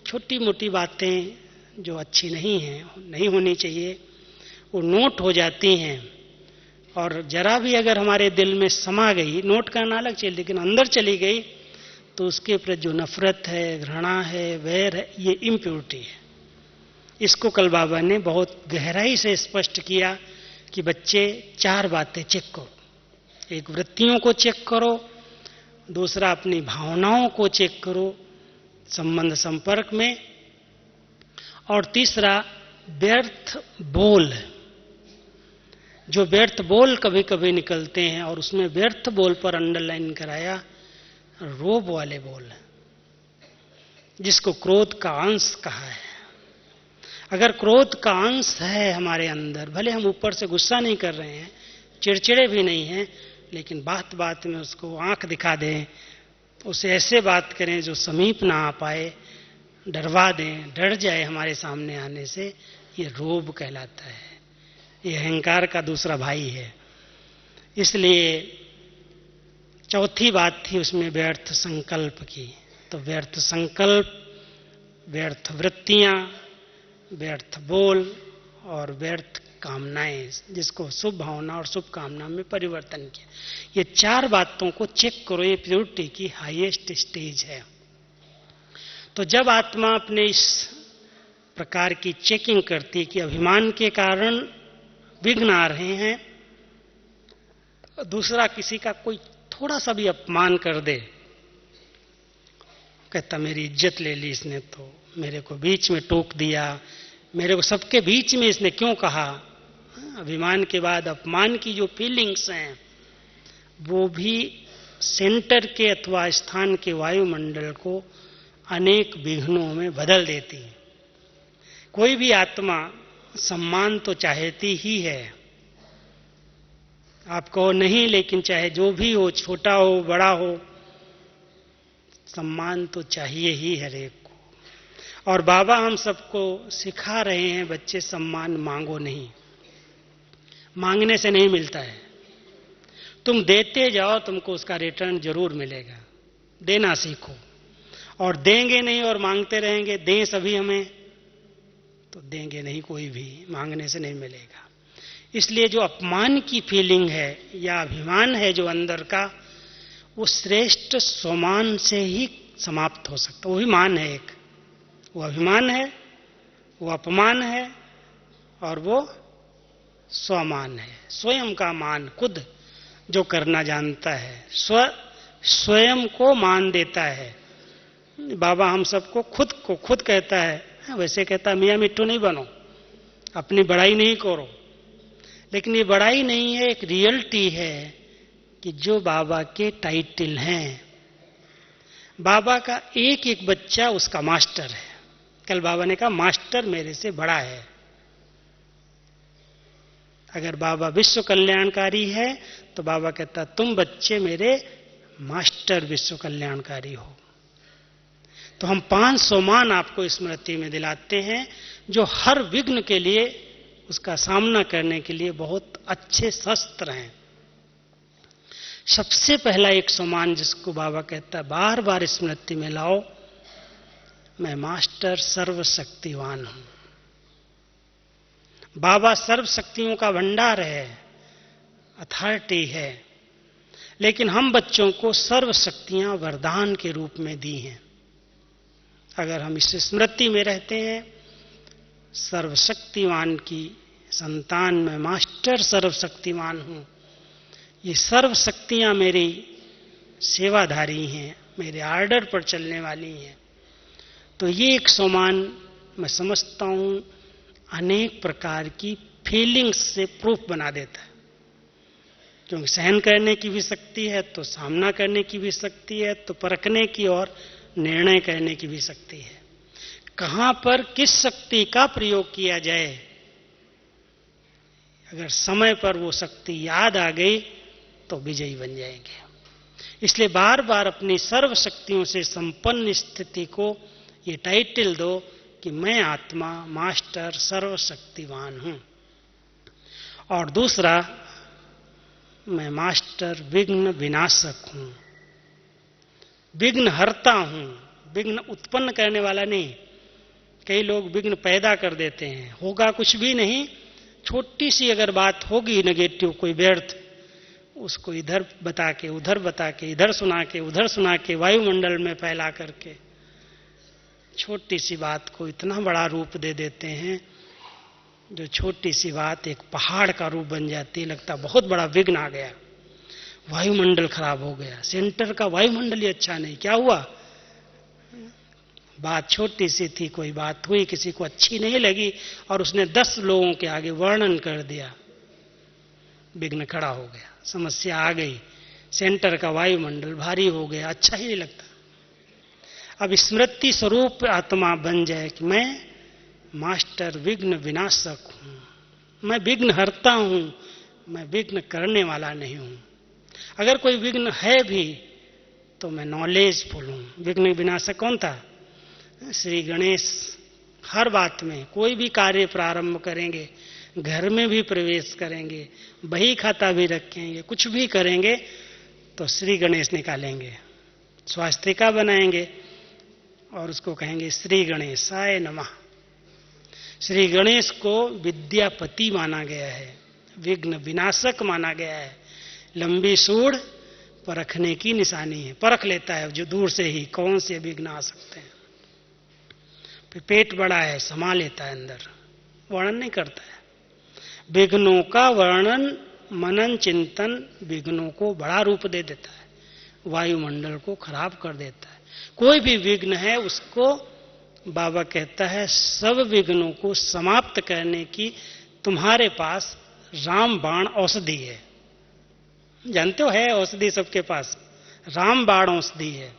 छोटी मोटी बातें जो अच्छी नहीं हैं, नहीं होनी चाहिए, वो नोट हो जाती हैं, और जरा भी अगर हमारे दिल में समा गई, नोट करना अलग चीज, लेकिन अंदर चली गई, तो उसके प्रति जो नफरत है, घृणा है, वैर है, ये इम्प्योरिटी है। इसको कल बाबा ने बहुत गहराई से स्पष्ट किया कि बच्चे 4 बातें चेक करो। एक वृत्तियों को चेक करो, दूसरा अपनी भावनाओं को चेक करो, संबंध संपर्क में। और तीसरा व्यर्थ बोल, जो व्यर्थ बोल कभी कभी निकलते हैं, और उसमें व्यर्थ बोल पर अंडरलाइन कराया रोब वाले बोल, जिसको क्रोध का अंश कहा है। अगर क्रोध का अंश है हमारे अंदर, भले हम ऊपर से गुस्सा नहीं कर रहे हैं, चिड़चिड़े भी नहीं हैं, लेकिन बात बात में उसको आंख दिखा दें, उसे ऐसे बात करें जो समीप ना आ पाए, डरवा दें, डर जाए हमारे सामने आने से, ये रोब कहलाता है। ये अहंकार का दूसरा भाई है। इसलिए चौथी बात थी उसमें व्यर्थ संकल्प की। तो व्यर्थ संकल्प, व्यर्थ वृत्तियां, व्यर्थ बोल और व्यर्थ कामनाएं, जिसको शुभ भावना और शुभ कामना में परिवर्तन किया। ये 4 बातों को चेक करो, ये प्योरिटी की हाईएस्ट स्टेज है। तो जब आत्मा अपने इस प्रकार की चेकिंग करती कि अभिमान के कारण विघ्न आ रहे हैं, दूसरा किसी का कोई थोड़ा सा भी अपमान कर दे, कहता मेरी इज्जत ले ली इसने, तो मेरे को बीच में टोक दिया, मेरे को सबके बीच में इसने क्यों कहा। अभिमान के बाद अपमान की जो फीलिंग्स हैं वो भी सेंटर के अथवा स्थान के वायुमंडल को अनेक विघ्नों में बदल देती है। कोई भी आत्मा सम्मान तो चाहती ही है, आप कहो नहीं, लेकिन चाहे जो भी हो, छोटा हो बड़ा हो, सम्मान तो चाहिए ही हर एक को। और बाबा हम सबको सिखा रहे हैं, बच्चे सम्मान मांगो नहीं, मांगने से नहीं मिलता है, तुम देते जाओ, तुमको उसका रिटर्न जरूर मिलेगा। देना सीखो, और देंगे नहीं और मांगते रहेंगे, दें सभी हमें, तो देंगे नहीं कोई भी, मांगने से नहीं मिलेगा। इसलिए जो अपमान की फीलिंग है या अभिमान है जो अंदर का, वो श्रेष्ठ स्वमान से ही समाप्त हो सकता। वो भी मान है एक, वो अभिमान है, वो अपमान है, और वो स्वमान है, स्वयं का मान, खुद जो करना जानता है, स्वयं को मान देता है। बाबा हम सबको खुद कहता है, वैसे कहता मियाँ मिट्टू नहीं बनो, अपनी बड़ाई नहीं करो, लेकिन ये बड़ाई नहीं है, एक रियलिटी है कि जो बाबा के टाइटल हैं, बाबा का एक एक बच्चा उसका मास्टर है। कल बाबा ने कहा मास्टर मेरे से बड़ा है। अगर बाबा विश्व कल्याणकारी है तो बाबा कहता तुम बच्चे मेरे मास्टर विश्व कल्याणकारी हो। तो हम 500 मान आपको स्मृति में दिलाते हैं, जो हर विघ्न के लिए, उसका सामना करने के लिए बहुत अच्छे शस्त्र हैं। सबसे पहला एक सम्मान जिसको बाबा कहता है बार बार स्मृति में लाओ, मैं मास्टर सर्वशक्तिवान हूं। बाबा सर्वशक्तियों का भंडार है, अथॉरिटी है, लेकिन हम बच्चों को सर्वशक्तियां वरदान के रूप में दी हैं। अगर हम इस स्मृति में रहते हैं, सर्वशक्तिवान की संतान में मास्टर सर्वशक्तिवान हूं, ये सर्व शक्तियां मेरी सेवाधारी हैं, मेरे आर्डर पर चलने वाली हैं, तो ये एक सम्मान मैं समझता हूं अनेक प्रकार की फीलिंग्स से प्रूफ बना देता है। क्योंकि सहन करने की भी शक्ति है, तो सामना करने की भी शक्ति है, तो परखने की और निर्णय करने की भी शक्ति है। कहां पर किस शक्ति का प्रयोग किया जाए, अगर समय पर वो शक्ति याद आ गई तो विजयी बन जाएंगे। इसलिए बार बार अपनी सर्व शक्तियों से संपन्न स्थिति को ये टाइटल दो कि मैं आत्मा मास्टर सर्वशक्तिवान हूं। और दूसरा, मैं मास्टर विघ्न विनाशक हूं, विघ्न हरता हूं, विघ्न उत्पन्न करने वाला नहीं। कई लोग विघ्न पैदा कर देते हैं, होगा कुछ भी नहीं, छोटी सी अगर बात होगी नेगेटिव, कोई व्यर्थ, उसको इधर बता के उधर बता के, इधर सुना के उधर सुना के, वायुमंडल में फैला करके छोटी सी बात को इतना बड़ा रूप दे देते हैं, जो छोटी सी बात एक पहाड़ का रूप बन जाती है। लगता बहुत बड़ा विघ्न आ गया, वायुमंडल खराब हो गया, सेंटर का वायुमंडल ही अच्छा नहीं, क्या हुआ, बात छोटी सी थी, कोई बात हुई, किसी को अच्छी नहीं लगी और उसने 10 लोगों के आगे वर्णन कर दिया, विघ्न खड़ा हो गया, समस्या आ गई, सेंटर का वायुमंडल भारी हो गया, अच्छा ही नहीं लगता। अब स्मृति स्वरूप आत्मा बन जाए कि मैं मास्टर विघ्न विनाशक हूं, मैं विघ्न हरता हूं, मैं विघ्न करने वाला नहीं हूं। अगर कोई विघ्न है भी तो मैं नॉलेजफुल हूं। विघ्न विनाशक कौन था? श्री गणेश। हर बात में कोई भी कार्य प्रारंभ करेंगे, घर में भी प्रवेश करेंगे, बही खाता भी रखेंगे, कुछ भी करेंगे तो श्री गणेश निकालेंगे, स्वास्तिका बनाएंगे और उसको कहेंगे श्री गणेशाय नमः। श्री गणेश को विद्यापति माना गया है, विघ्न विनाशक माना गया है। लंबी सूढ़ परखने की निशानी है, परख लेता है जो दूर से ही कौन से विघ्न आ सकते हैं। फिर पेट बड़ा है, समा लेता है अंदर, वर्णन नहीं करता है। विघ्नों का वर्णन, मनन चिंतन विघ्नों को बड़ा रूप दे देता है, वायुमंडल को खराब कर देता है। कोई भी विघ्न है उसको बाबा कहता है सब विघ्नों को समाप्त करने की तुम्हारे पास रामबाण औषधि है। जानते हो, है औषधि सबके पास, रामबाण औषधि है।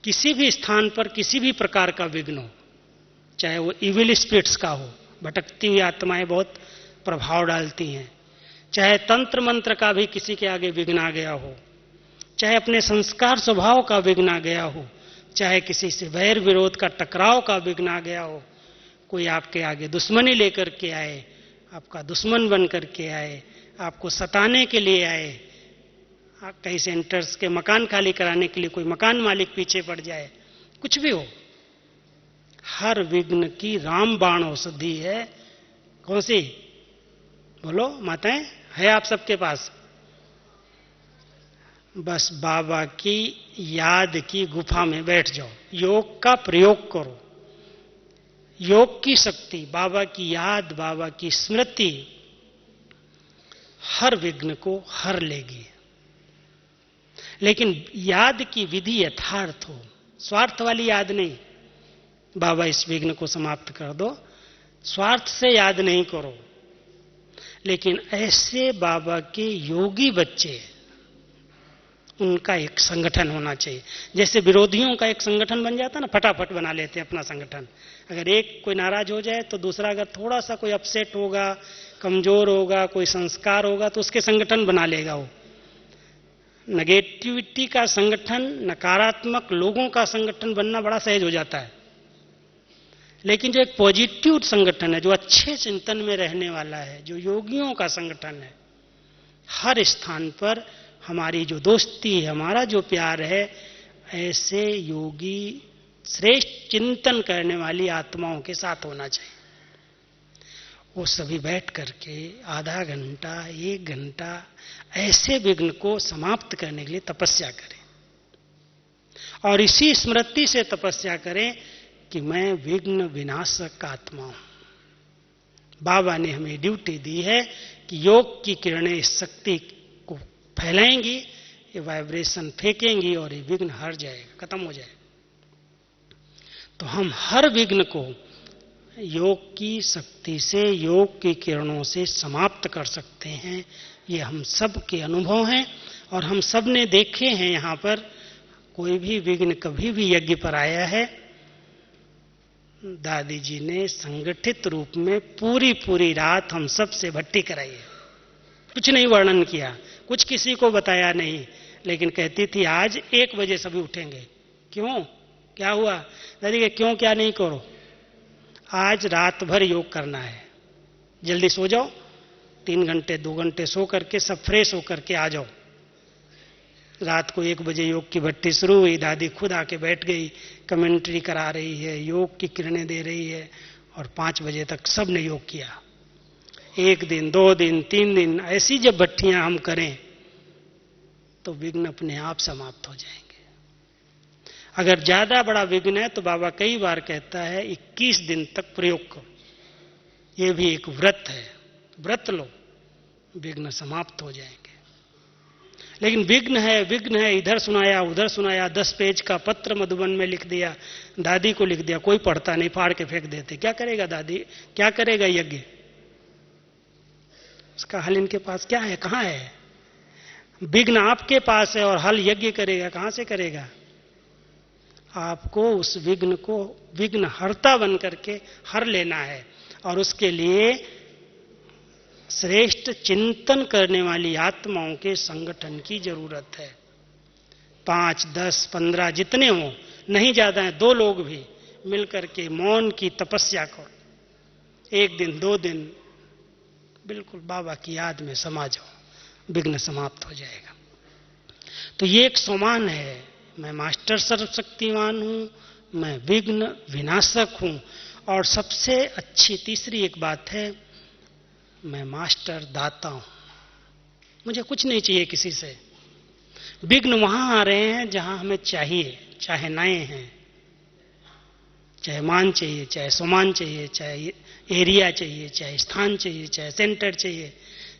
किसी भी स्थान पर किसी भी प्रकार का विघ्न हो, चाहे वो इविल स्पिरिट्स का हो, भटकती हुई आत्माएं बहुत प्रभाव डालती हैं, चाहे तंत्र मंत्र का भी किसी के आगे विघ्न आ गया हो, चाहे अपने संस्कार स्वभाव का विघ्न आ गया हो, चाहे किसी से वैर विरोध का टकराव का विघ्न आ गया हो, कोई आपके आगे दुश्मनी लेकर के आए, आपका दुश्मन बन करके आए, आपको सताने के लिए आए, कई सेंटर्स के मकान खाली कराने के लिए कोई मकान मालिक पीछे पड़ जाए, कुछ भी हो, हर विघ्न की रामबाण औषधि है। कौन सी? बोलो माताएं, है आप सबके पास? बस बाबा की याद की गुफा में बैठ जाओ, योग का प्रयोग करो। योग की शक्ति, बाबा की याद, बाबा की स्मृति हर विघ्न को हर लेगी। लेकिन याद की विधि यथार्थ हो, स्वार्थ वाली याद नहीं। बाबा इस विघ्न को समाप्त कर दो, स्वार्थ से याद नहीं करो। लेकिन ऐसे बाबा के योगी बच्चे, उनका एक संगठन होना चाहिए। जैसे विरोधियों का एक संगठन बन जाता ना, फटाफट बना लेते हैं अपना संगठन। अगर एक कोई नाराज हो जाए तो दूसरा अगर थोड़ा सा कोई अपसेट होगा, कमजोर होगा, कोई संस्कार होगा तो उसके संगठन बना लेगा वो। नेगेटिविटी का संगठन, नकारात्मक लोगों का संगठन बनना बड़ा सहज हो जाता है। लेकिन जो एक पॉजिटिव संगठन है, जो अच्छे चिंतन में रहने वाला है, जो योगियों का संगठन है, हर स्थान पर हमारी जो दोस्ती है, हमारा जो प्यार है, ऐसे योगी श्रेष्ठ चिंतन करने वाली आत्माओं के साथ होना चाहिए। वो सभी बैठ करके आधा घंटा, 1 घंटा ऐसे विघ्न को समाप्त करने के लिए तपस्या करें, और इसी स्मृति से तपस्या करें कि मैं विघ्न विनाशक आत्मा हूं। बाबा ने हमें ड्यूटी दी है कि योग की किरणें इस शक्ति को फैलाएंगी, ये वाइब्रेशन फेंकेंगी और ये विघ्न हट जाएगा, खत्म हो जाएगा। तो हम हर विघ्न को योग की शक्ति से, योग की किरणों से समाप्त कर सकते हैं। ये हम सब के अनुभव हैं और हम सब ने देखे हैं। यहाँ पर कोई भी विघ्न कभी भी यज्ञ पर आया है, दादी जी ने संगठित रूप में पूरी रात हम सब से भट्टी कराई है। कुछ नहीं वर्णन किया, कुछ किसी को बताया नहीं, लेकिन कहती थी आज 1 बजे सभी उठेंगे। क्यों, क्या हुआ? दादी के क्यों क्या नहीं करो, आज रात भर योग करना है, जल्दी सो जाओ, 3 घंटे 2 घंटे सो करके सब फ्रेश होकर के आ जाओ। रात को 1 बजे योग की भट्टी शुरू हुई, दादी खुद आके बैठ गई, कमेंट्री करा रही है, योग की किरणें दे रही है, और 5 बजे तक सब ने योग किया। 1 दिन 2 दिन 3 दिन ऐसी जब भट्टियां हम करें तो विघ्न अपने आप समाप्त हो जाएंगे। अगर ज्यादा बड़ा विघ्न है तो बाबा कई बार कहता है 21 दिन तक प्रयोग करो, ये भी एक व्रत है, व्रत लो, विघ्न समाप्त हो जाएंगे। लेकिन विघ्न है, इधर सुनाया उधर सुनाया, 10 पेज का पत्र मधुबन में लिख दिया, दादी को लिख दिया, कोई पढ़ता नहीं, फाड़ के फेंक देते। क्या करेगा दादी, क्या करेगा यज्ञ? उसका हल इनके पास क्या है, कहां है? विघ्न आपके पास है और हल यज्ञ करेगा, कहां से करेगा? आपको उस विघ्न को विघ्न हर्ता बन करके हर लेना है, और उसके लिए श्रेष्ठ चिंतन करने वाली आत्माओं के संगठन की जरूरत है। 5, 10, 15 जितने हो, नहीं ज्यादा है, 2 लोग भी मिलकर के मौन की तपस्या करो, 1 दिन 2 दिन बिल्कुल बाबा की याद में समा जाओ, विघ्न समाप्त हो जाएगा। तो ये एक सोमान है, मैं मास्टर सर्वशक्तिमान हूं, मैं विघ्न विनाशक हूं, और सबसे अच्छी तीसरी एक बात है, मैं मास्टर दाता हूं। मुझे कुछ नहीं चाहिए किसी से। विघ्न वहां आ रहे हैं जहां हमें चाहिए, चाहे नए हैं, चाहे मान चाहिए, चाहे सम्मान चाहिए, चाहे एरिया चाहिए, चाहे स्थान चाहिए, चाहे सेंटर चाहिए,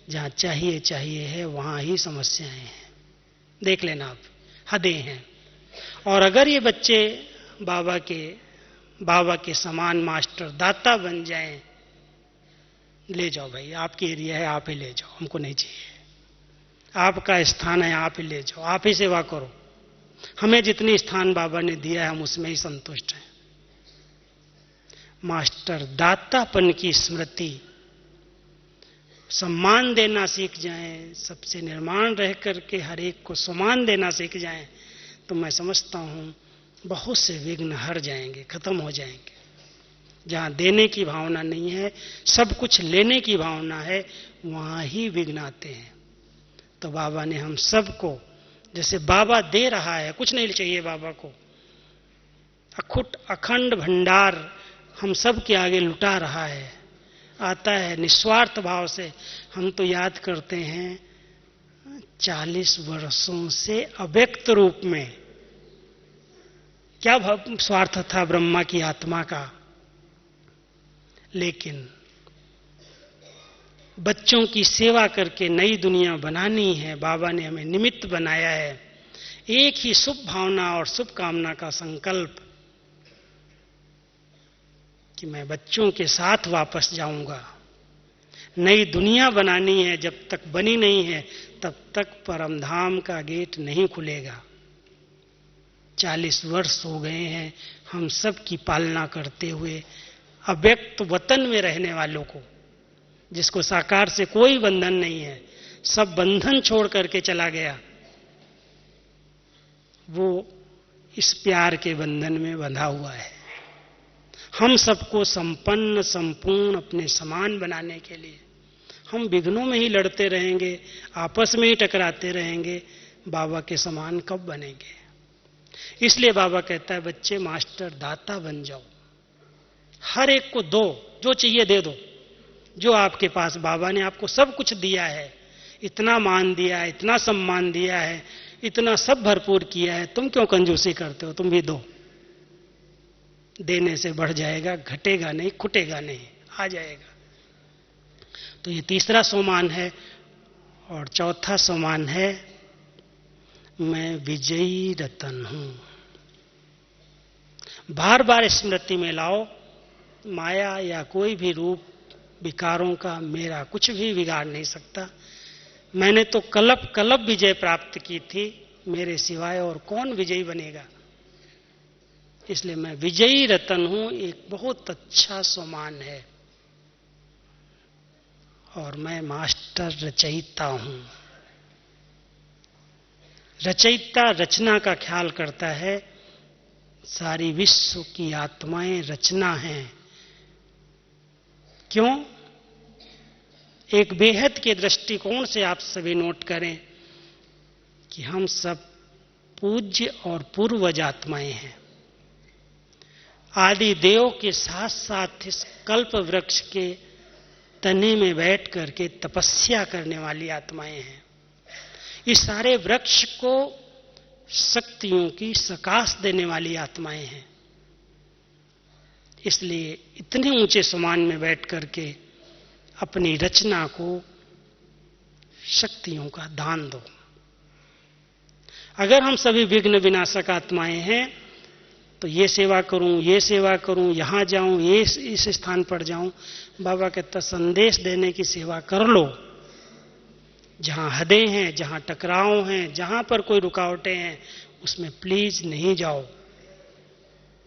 जहां चाहिए है वहां ही समस्याएं हैं। देख लेना आप, हदें हैं। और अगर ये बच्चे बाबा के समान मास्टर दाता बन जाएं, ले जाओ भाई, आपकी एरिया है, आप ही ले जाओ, हमको नहीं चाहिए। आपका स्थान है, आप ही ले जाओ, आप ही सेवा करो। हमें जितनी स्थान बाबा ने दिया है हम उसमें ही संतुष्ट हैं। मास्टर दातापन की स्मृति, सम्मान देना सीख जाएं, सबसे निर्माण रह करके हर एक को सम्मान देना सीख जाएं, तो मैं समझता हूं बहुत से विघ्न हर जाएंगे, खत्म हो जाएंगे। जहां देने की भावना नहीं है, सब कुछ लेने की भावना है, वहां ही विघ्न आते हैं। तो बाबा ने हम सबको, जैसे बाबा दे रहा है, कुछ नहीं चाहिए बाबा को, अखुट अखंड भंडार हम सब के आगे लुटा रहा है, आता है निस्वार्थ भाव से। हम तो याद करते हैं 40 वर्षों से अव्यक्त रूप में क्या स्वार्थ था ब्रह्मा की आत्मा का, लेकिन बच्चों की सेवा करके नई दुनिया बनानी है, बाबा ने हमें निमित्त बनाया है। एक ही शुभ भावना और शुभ कामना का संकल्प कि मैं बच्चों के साथ वापस जाऊंगा। नई दुनिया बनानी है, जब तक बनी नहीं है तब तक परमधाम का गेट नहीं खुलेगा। 40 वर्ष हो गए हैं हम सब की पालना करते हुए, अव्यक्त वतन में रहने वालों को, जिसको साकार से कोई बंधन नहीं है, सब बंधन छोड़ करके चला गया, वो इस प्यार के बंधन में बंधा हुआ है। हम सबको संपन्न संपूर्ण अपने समान बनाने के लिए हम विघ्नों में ही लड़ते रहेंगे, आपस में ही टकराते रहेंगे, बाबा के समान कब बनेंगे? इसलिए बाबा कहता है बच्चे मास्टर दाता बन जाओ, हर एक को दो, जो चाहिए दे दो। जो आपके पास बाबा ने आपको सब कुछ दिया है, इतना मान दिया है, इतना सम्मान दिया है, इतना सब भरपूर किया है, तुम क्यों कंजूसी करते हो? तुम भी दो। देने से बढ़ जाएगा, घटेगा नहीं, खुटेगा नहीं, आ जाएगा। तो ये तीसरा सोमान है। और चौथा सोमान है मैं विजयी रतन हूं। बार बार स्मृति में लाओ, माया या कोई भी रूप विकारों का मेरा कुछ भी बिगाड़ नहीं सकता। मैंने तो कलप कलप विजय प्राप्त की थी, मेरे सिवाय और कौन विजयी बनेगा? इसलिए मैं विजयी रतन हूं, एक बहुत अच्छा सम्मान है। और मैं मास्टर रचयिता हूं। रचयिता रचना का ख्याल करता है, सारी विश्व की आत्माएं रचना हैं। क्यों? एक बेहद के दृष्टिकोण से आप सभी नोट करें कि हम सब पूज्य और पूर्वज आत्माएं हैं। आदि देव के साथ साथ इस कल्प वृक्ष के तने में बैठ करके तपस्या करने वाली आत्माएं हैं। इस सारे वृक्ष को शक्तियों की सकाश देने वाली आत्माएं हैं। इसलिए इतने ऊंचे समान में बैठ करके अपनी रचना को शक्तियों का दान दो। अगर हम सभी विघ्न विनाशक आत्माएं हैं तो ये सेवा करूं, यहां जाऊं, ये इस स्थान पर जाऊं, बाबा कहता संदेश देने की सेवा कर लो। जहां हदें हैं, जहां टकराव हैं, जहां पर कोई रुकावटें हैं, उसमें प्लीज नहीं जाओ।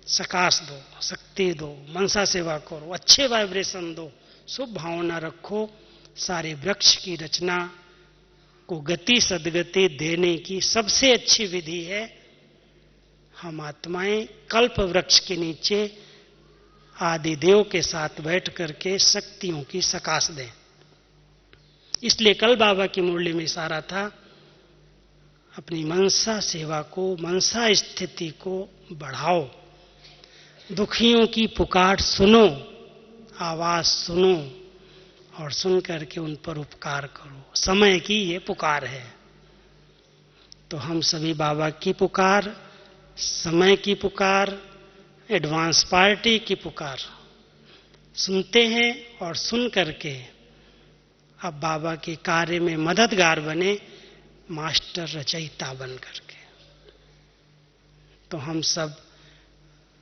सकाश दो, शक्ति दो, मनसा सेवा करो, अच्छे वाइब्रेशन दो, शुभ भावना रखो। सारे वृक्ष की रचना को गति सदगति देने की सबसे अच्छी विधि है हम आत्माएं कल्प वृक्ष के नीचे आदि देव के साथ बैठ करके शक्तियों की सकाश दें। इसलिए कल बाबा की मुरली में इशारा था, अपनी मनसा सेवा को, मनसा स्थिति को बढ़ाओ। दुखियों की पुकार सुनो, आवाज सुनो और सुन करके उन पर उपकार करो। समय की ये पुकार है। तो हम सभी बाबा की पुकार, समय की पुकार, एडवांस पार्टी की पुकार सुनते हैं और सुन करके अब बाबा के कार्य में मददगार बने, मास्टर रचयिता बन करके। तो हम सब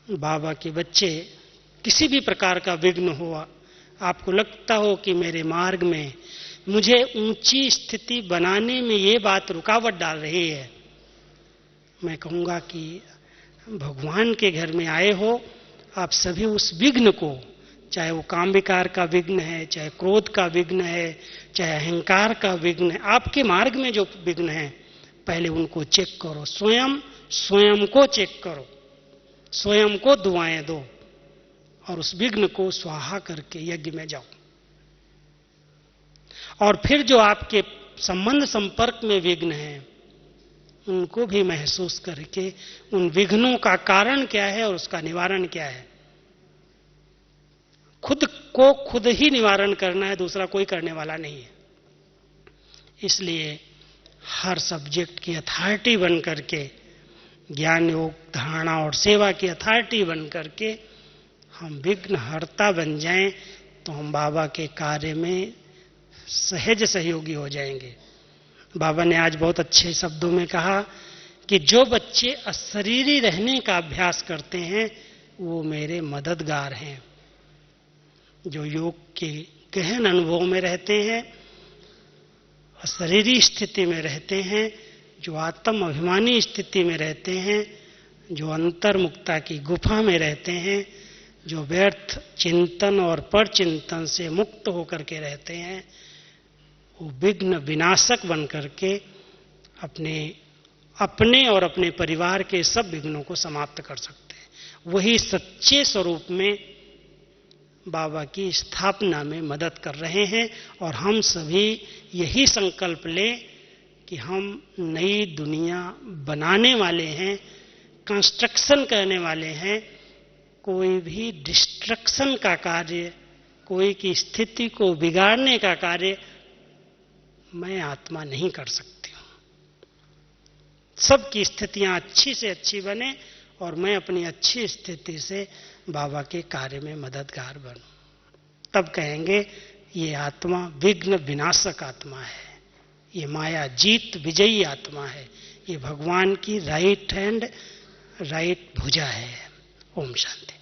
बाबा के बच्चे, किसी भी प्रकार का विघ्न हुआ, आपको लगता हो कि मेरे मार्ग में मुझे ऊंची स्थिति बनाने में ये बात रुकावट डाल रही है, मैं कहूंगा कि भगवान के घर में आए हो, आप सभी उस विघ्न को, चाहे वो काम विकार का विघ्न है, चाहे क्रोध का विघ्न है, चाहे अहंकार का विघ्न है, आपके मार्ग में जो विघ्न है, पहले उनको चेक करो। स्वयं को चेक करो, स्वयं को दुआएं दो और उस विघ्न को स्वाहा करके यज्ञ में जाओ। और फिर जो आपके संबंध संपर्क में विघ्न है, उनको भी महसूस करके उन विघ्नों का कारण क्या है और उसका निवारण क्या है। खुद को खुद ही निवारण करना है, दूसरा कोई करने वाला नहीं है। इसलिए हर सब्जेक्ट की अथॉरिटी बन करके, ज्ञान योग धारणा और सेवा की अथॉरिटी बन करके हम विघ्न हर्ता बन जाएं, तो हम बाबा के कार्य में सहज सहयोगी हो जाएंगे। बाबा ने आज बहुत अच्छे शब्दों में कहा कि जो बच्चे अशरीरी रहने का अभ्यास करते हैं वो मेरे मददगार हैं। जो योग के गहन अनुभव में रहते हैं, अशरीरी स्थिति में रहते हैं, जो आत्म अभिमानी स्थिति में रहते हैं, जो अंतर्मुक्ता की गुफा में रहते हैं, जो व्यर्थ चिंतन और पर चिंतन से मुक्त होकर के रहते हैं, वो विघ्न विनाशक बन करके अपने और अपने परिवार के सब विघ्नों को समाप्त कर सकते हैं। वही सच्चे स्वरूप में बाबा की स्थापना में मदद कर रहे हैं। और हम सभी यही संकल्प लें कि हम नई दुनिया बनाने वाले हैं, कंस्ट्रक्शन करने वाले हैं। कोई भी डिस्ट्रक्शन का कार्य, कोई की स्थिति को बिगाड़ने का कार्य मैं आत्मा नहीं कर सकती हूं। सबकी स्थितियां अच्छी से अच्छी बने और मैं अपनी अच्छी स्थिति से बाबा के कार्य में मददगार बनूं। तब कहेंगे ये आत्मा विघ्न विनाशक आत्मा है, ये माया जीत विजयी आत्मा है, ये भगवान की राइट हैंड, राइट भुजा है। ओम शांति।